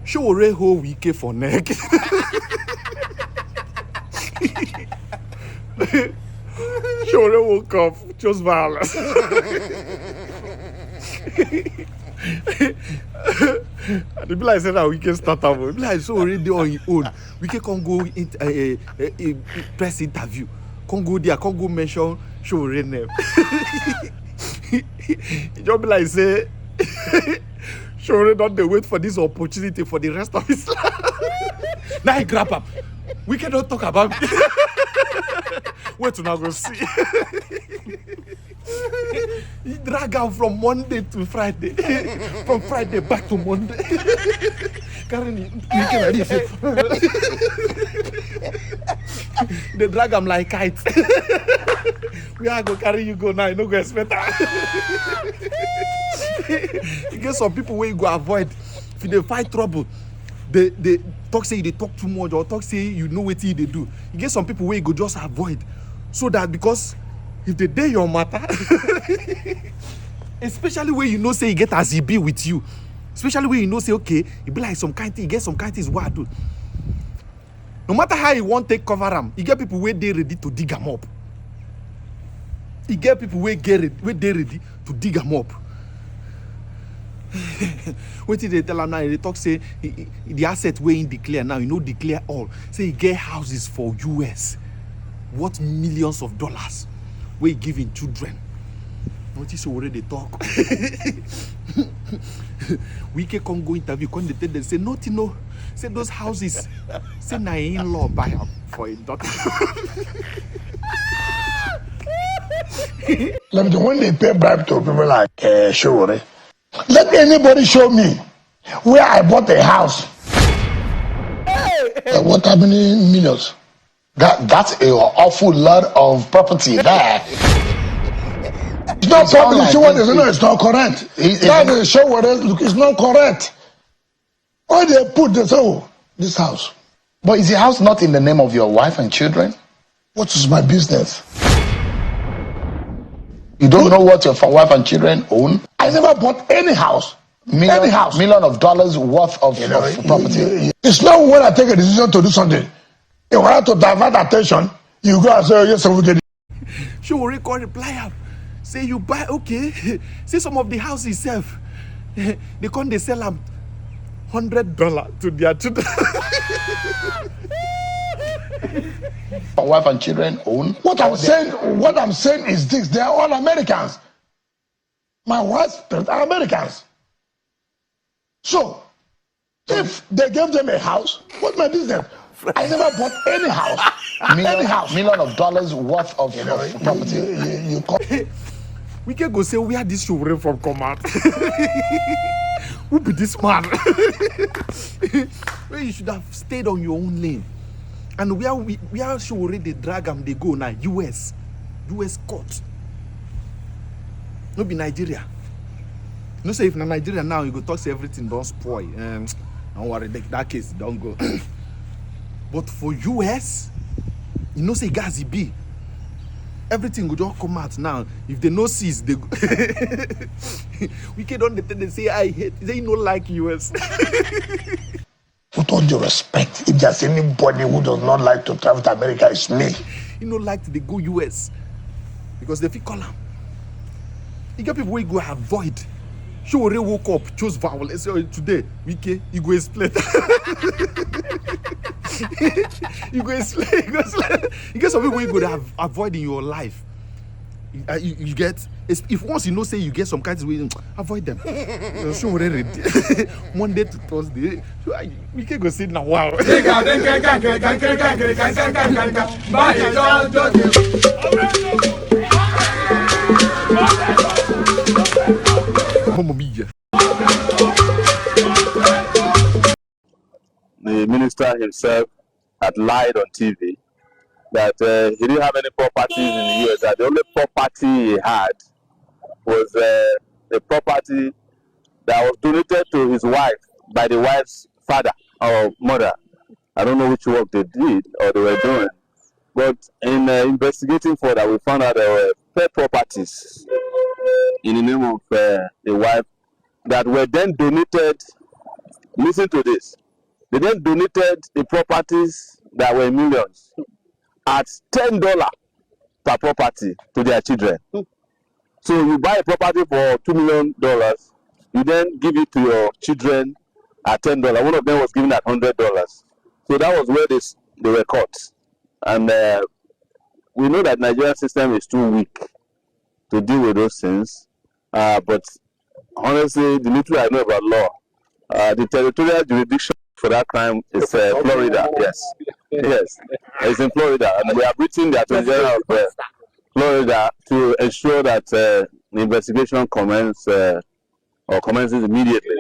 Sowore hold Wike for neck. Sowore woke up, chose violence. And the be like said that Wike start up. Be like so already on his own. Wike can't go press interview. Can't go there. Can't go mention Sowore name. He just be like say. Sowore don't they wait for this opportunity for the rest of his life. Now he grab up. We cannot talk about it. Wait till now go see. He drag out from Monday to Friday. From Friday back to Monday. They drag him like kites. We are go carry you go now. You no go expect that. You get some people where you go avoid. If they fight trouble, they talk say they talk too much or talk say you know what they do. You get some people where you go just avoid. So that because if they day your matter, especially when you know say you get as he be with you, especially when you know say okay, it be like some kind thing, you get some kind things what I do. No matter how you want take cover them, you get people where they ready to dig them up. You get people where they ready to dig them up. What did they tell them now? They talk say the asset where in declare now, you know declare all. Say you get houses for US worth millions of dollars where you giving children. What is already they talk? We can go interview, come they say nothing no. Say those houses, say na in-law buy up for a daughter. When they pay bribe to people like Sowore, let anybody show me where I bought a house. What how many millions? That's an awful lot of property there. It's not property. It's not correct. That is Sowore. Look, it's not correct. Why they put this house? But is the house not in the name of your wife and children? What is my business? You don't know what your wife and children own? I never bought any house. Million of dollars worth of property. It's not when I take a decision to do something. In order to divert attention, you go and say, yes, we get it. Sowore call reply up. Say you buy, okay. Say some of the houses itself. They come, they sell them $100 to their children. Your wife and children own? What I'm saying is this: they are all Americans. My wife's parents are Americans. So, if they gave them a house, what's my business? I never bought any house. Million of dollars worth of property. We can go say where this Sowore from come out. Who be this man? Well, you should have stayed on your own lane. And we are Sowore they drag them, they go now. US court. No be Nigeria. No say if na Nigeria now you go talk say everything don't spoil. Don't worry, that case don't go. But for US, you know say gas be. Everything will just come out now. If they no seize, they go. We can don't they say I hate. They no like US. With all due respect, if there's anybody who does not like to travel to America, it's me. You know like they go US because they feel call them. You get people who go avoid. Sowore woke up, chose violence. Today, Wike, you go explain. You go explain. You get some people you go avoid in your life. You get if once you know say you get some kinds of way, avoid them. Sowore ready. Monday to Thursday, we can go sit now. Wow. The minister himself had lied on TV that he didn't have any properties in the US. That the only property he had was a property that was donated to his wife by the wife's father or mother. I don't know which work they did or they were doing. But in investigating further, we found out there were pet properties in the name of the wife that were then donated Listen to this. They then donated the properties that were millions at $10 per property to their children. So you buy a property for $2 million, you then give it to your children at $10. One of them was given at $100. So that was where they were caught. And we know that Nigerian system is too weak to deal with those things. But honestly, the little I know about law, the territorial jurisdiction for that crime is Florida. Yes, it's in Florida, and we have written the Attorney General of Florida to ensure that the investigation commences immediately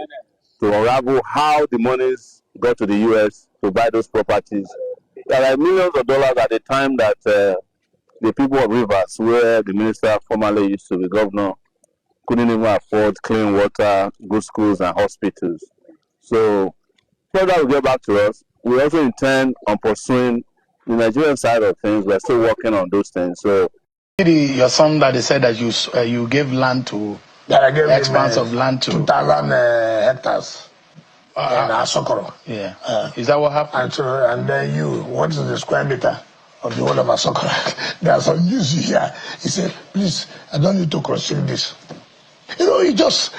to unravel how the monies got to the U.S. to buy those properties. There are millions of dollars at the time that the people of Rivers, where the minister formerly used to be governor, couldn't even afford clean water, good schools, and hospitals. So, Florida will get back to us. We also intend on pursuing the Nigerian side of things. We're still working on those things. So, your son that they said that you gave land to, I gave expanse of land to 2,000 hectares in Asokoro. Yeah. Is that what happened? And then what is the square meter of the whole of Asokoro? There are some news here. He said, please, I don't need to cross-check this. You know, you just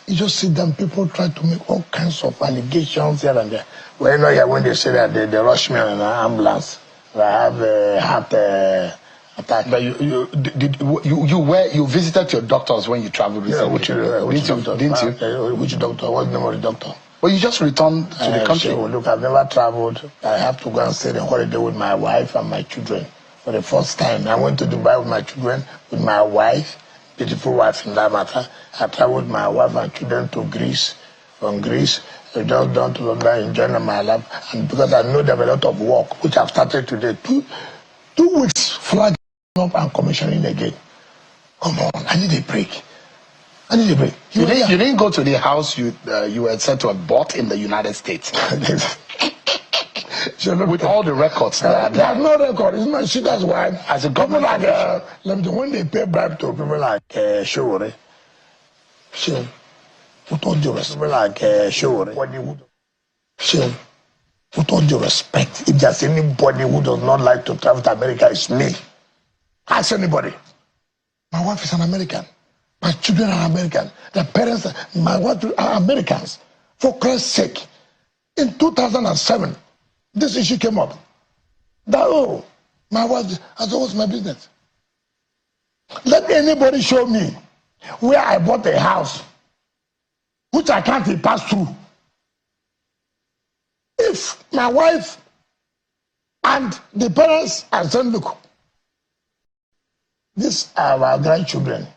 see them, people try to make all kinds of allegations here and there. Well, you know, yeah, when they say that they rush me in an ambulance, I have a heart attack. But you visited your doctors when you traveled recently? Yeah, which doctor? Didn't you? Which doctor? What's the name of the doctor? Well, you just returned to the country. So, look, I've never traveled. I have to go and stay the holiday with my wife and my children. For the first time, I went to Dubai with my children, with my wife, beautiful wife in that matter. I traveled with my wife and children to Greece. From Greece, I just down to London, enjoying my life. And because I know there are a lot of work, which I've started today, two weeks flagging up and commissioning again. Come on, I need a break. You didn't go to the house you were said to have bought in the United States. With all the records that there's no record. It's my sister's wife. As a government when they pay bribe to people like Sowore, with all due respect, like Sowore, with all due respect, if there's anybody who does not like to travel to America, it's me. Ask anybody. My wife is an American. My children are American. Their parents, my wife are Americans. For Christ's sake, in 2007, this issue came up. That, my wife, I thought, what's my business? Let anybody show me where I bought a house, which I can't pass through. If my wife and the parents are saying, look, these are our grandchildren.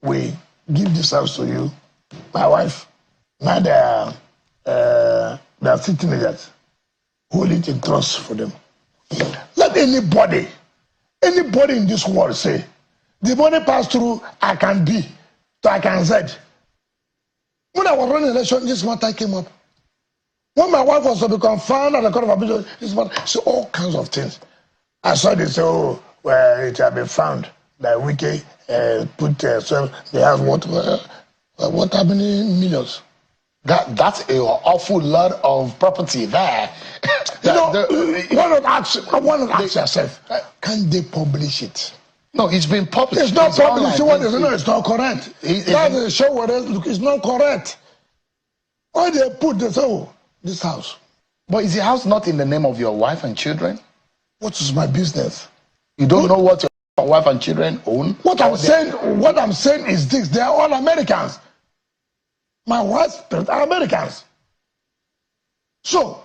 We give this house to you. My wife, now they are teenagers. Hold it in trust for them. Let anybody in this world say, the money passed through, I can be, so I can Z. When I was running election, this matter came up. When my wife was to become found at the court of appeal, this matter, so all kinds of things. I saw this, well, it had been found that Wike put so they have what how many millions? That's an awful lot of property there. Why not ask yourself, can they publish it? No, it's been published. It's not published. It's not correct. That's a show where it's not correct. Why they put this this house? But is the house not in the name of your wife and children? What is my business? You don't know what your wife and children own? What I'm saying is this: they are all Americans. My wife's parents are Americans. So,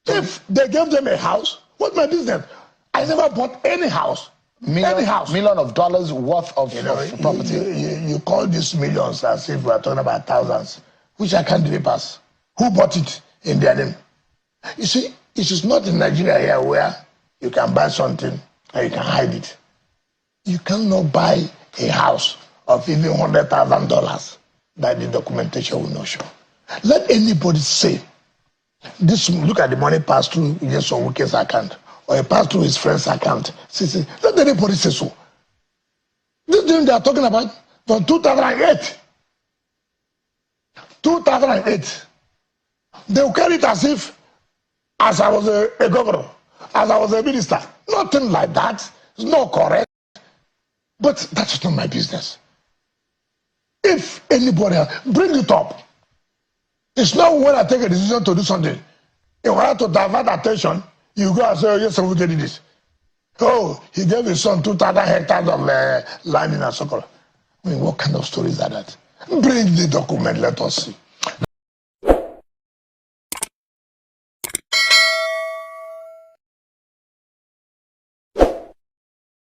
if they gave them a house, what's my business? I never bought any house. Million of dollars worth of property. You call these millions as if we're talking about thousands, which I can't really pass. Who bought it in their name? You see, it is not in Nigeria here where you can buy something and you can hide it. You cannot buy a house of even $100,000 that the documentation will not show. Let anybody say, this, look at the money passed through just on Wike's account, or it passed through his friend's account. See, let anybody say so. This thing they are talking about from 2008. 2008. They will carry it as I was a governor, as I was a minister. Nothing like that. It's not correct. But that's not my business. If anybody else, bring it up. It's not when I take a decision to do something. In order to divert attention, you go and say, oh, yes, I will do this. Oh, he gave his son 2,000 hectares of land in Asokoro. I mean, what kind of stories are that? Bring the document, let us see.